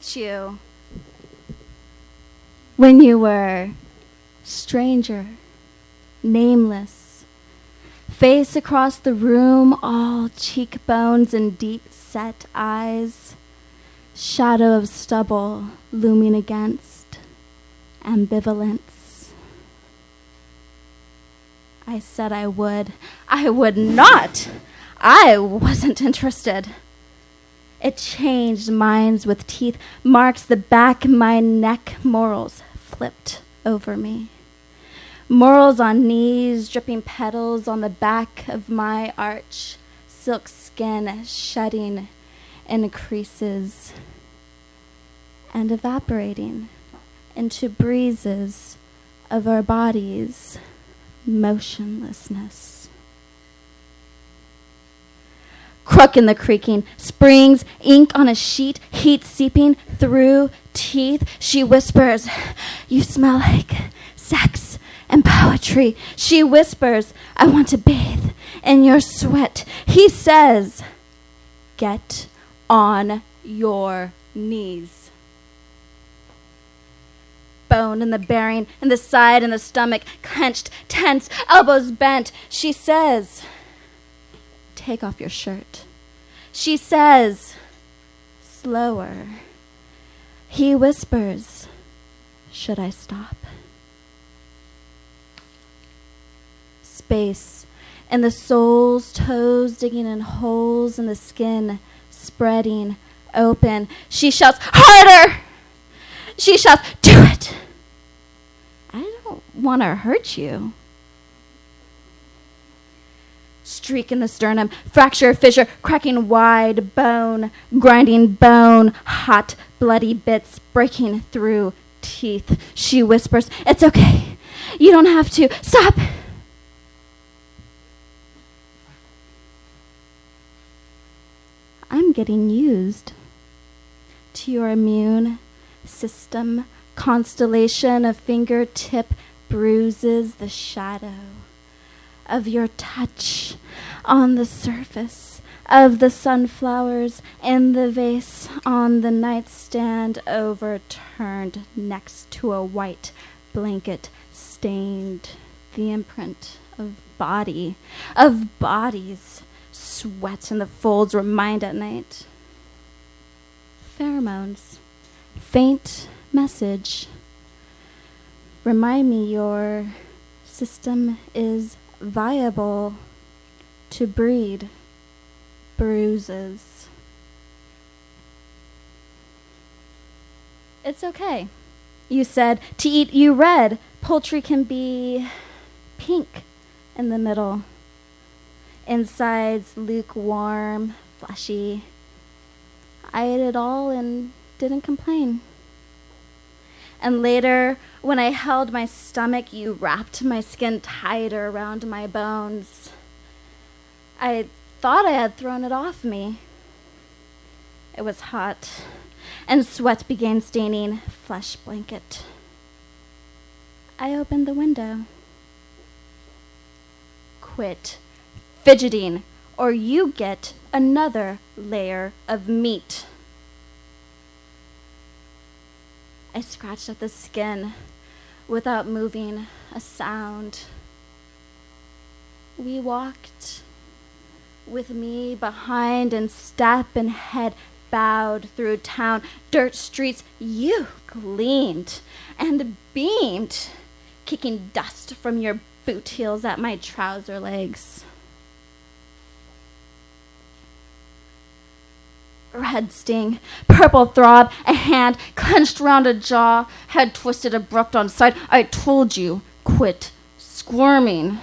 met you when you were stranger, nameless, face across the room, all cheekbones and deep-set eyes, shadow of stubble looming against ambivalence. I said I would. I would not. I wasn't interested. It changed minds with teeth, marks the back of my neck, morals flipped over me. Morals on knees, dripping petals on the back of my arch, silk skin shedding in creases and evaporating into breezes of our bodies' motionlessness. Crook in the creaking, springs, ink on a sheet, heat seeping through teeth. She whispers, "You smell like sex and poetry." She whispers, "I want to bathe in your sweat." He says, "Get on your knees." Bone in the bearing, in the side, in the stomach, clenched, tense, elbows bent. She says, "Take off your shirt." She says, slower. He whispers, "Should I stop?" Space, and the sole's toes digging in holes in the skin, spreading open. She shouts, "Harder!" She shouts, "Do it!" I don't want to hurt you. Streak in the sternum, fracture, fissure, cracking wide, bone, grinding bone, hot, bloody bits breaking through teeth. She whispers, "It's okay. You don't have to. Stop!" I'm getting used to your immune system constellation of fingertip bruises, the shadow of your touch on the surface of the sunflowers in the vase on the nightstand overturned next to a white blanket stained the imprint of bodies. Sweat in the folds remind at night. Pheromones, faint message. Remind me your system is viable to breed bruises. It's okay, you said, to eat you red. Poultry can be pink in the middle. Insides lukewarm, fleshy. I ate it all and didn't complain. And later, when I held my stomach, you wrapped my skin tighter around my bones. I thought I had thrown it off me. It was hot, and sweat began staining flesh blanket. I opened the window. Quit fidgeting, or you get another layer of meat. I scratched at the skin without moving a sound. We walked with me behind and step and head bowed through town, dirt streets. You gleamed and beamed, kicking dust from your boot heels at my trouser legs. Red sting, purple throb, a hand clenched round a jaw, head twisted abrupt on side. I told you, quit squirming.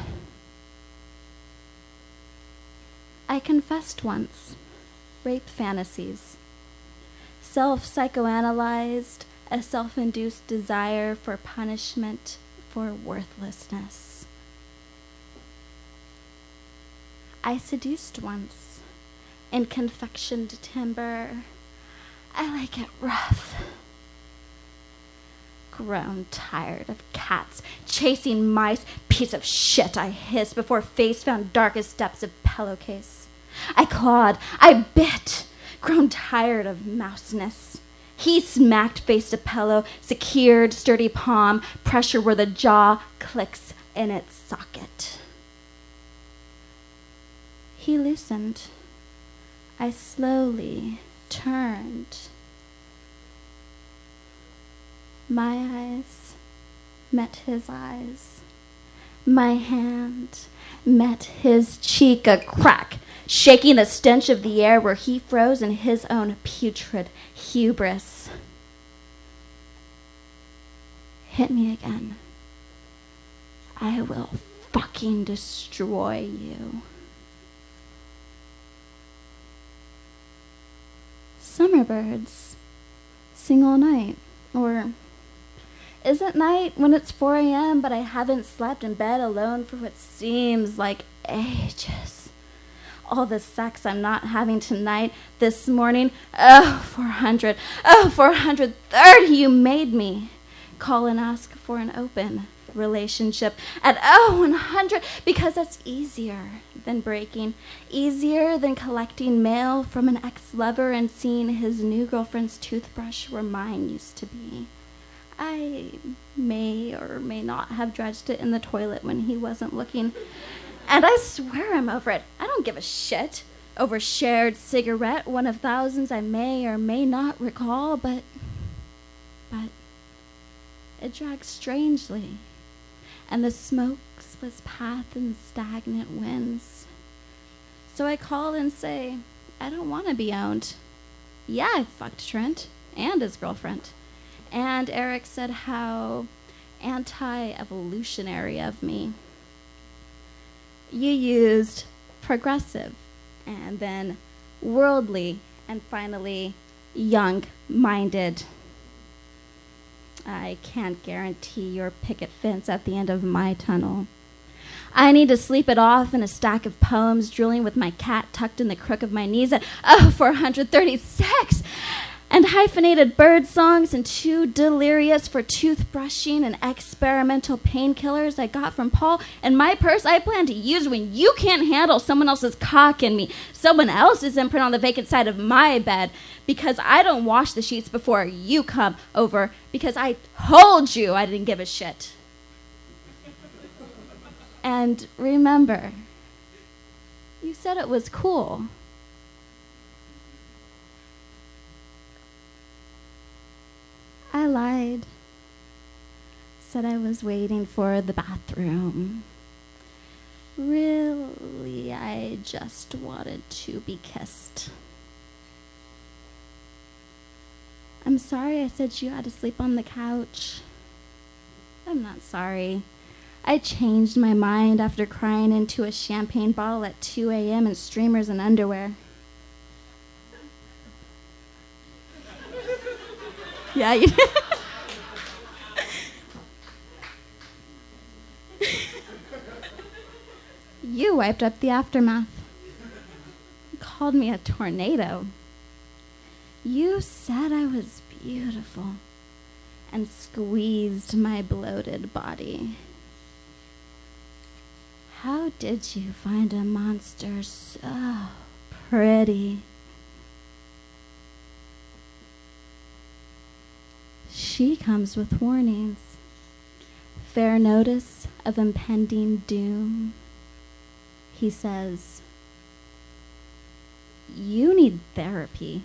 I confessed once, rape fantasies. Self-psychoanalyzed, a self-induced desire for punishment, for worthlessness. I seduced once. In confectioned timber, I like it rough. Grown tired of cats chasing mice. Piece of shit, I hissed before face found darkest depths of pillowcase. I clawed, I bit, grown tired of mouseness. He smacked face to pillow, secured sturdy palm, pressure where the jaw clicks in its socket. He loosened. I slowly turned. My eyes met his eyes. My hand met his cheek, a crack, shaking the stench of the air where he froze in his own putrid hubris. Hit me again. I will fucking destroy you. Summer birds sing all night, or is it night when it's 4 a.m. but I haven't slept in bed alone for what seems like ages? All the sex I'm not having tonight, this morning, 400, 430, you made me call and ask for an open relationship at 100 because that's easier than breaking, easier than collecting mail from an ex-lover and seeing his new girlfriend's toothbrush where mine used to be. I may or may not have dredged it in the toilet when he wasn't looking, and I swear I'm over it. I don't give a shit over shared cigarette, one of thousands I may or may not recall, but it drags strangely, and the smoke splits path in stagnant winds. So I call and say, I don't want to be owned. Yeah, I fucked Trent and his girlfriend. And Eric said how anti-evolutionary of me. You used progressive, and then worldly, and finally young-minded. I can't guarantee your picket fence at the end of my tunnel. I need to sleep it off in a stack of poems, drooling with my cat tucked in the crook of my knees at 436, and hyphenated bird songs and too delirious for toothbrushing and experimental painkillers I got from Paul and my purse I plan to use when you can't handle someone else's cock in me, someone else's imprint on the vacant side of my bed, because I don't wash the sheets before you come over, because I told you I didn't give a shit. And remember, you said it was cool. I lied. Said I was waiting for the bathroom. Really, I just wanted to be kissed. I'm sorry I said you had to sleep on the couch. I'm not sorry. I changed my mind after crying into a champagne bottle at 2 a.m. in streamers and underwear. Yeah, you You wiped up the aftermath. You called me a tornado. You said I was beautiful and squeezed my bloated body. How did you find a monster so pretty? She comes with warnings. Fair notice of impending doom. He says, you need therapy.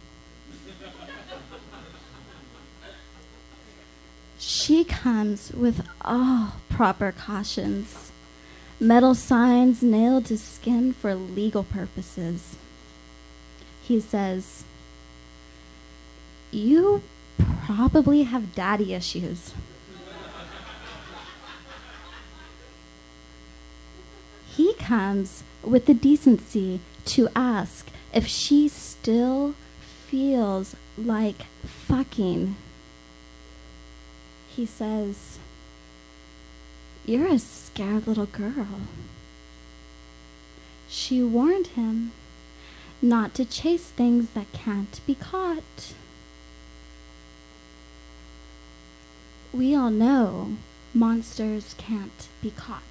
She comes with all proper cautions. Metal signs nailed to skin for legal purposes. He says, you probably have daddy issues. He comes with the decency to ask if she still feels like fucking. He says, you're a scared little girl. She warned him not to chase things that can't be caught. We all know monsters can't be caught.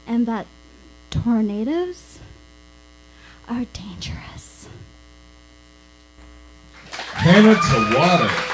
And that tornadoes are dangerous. Hanna Tawater.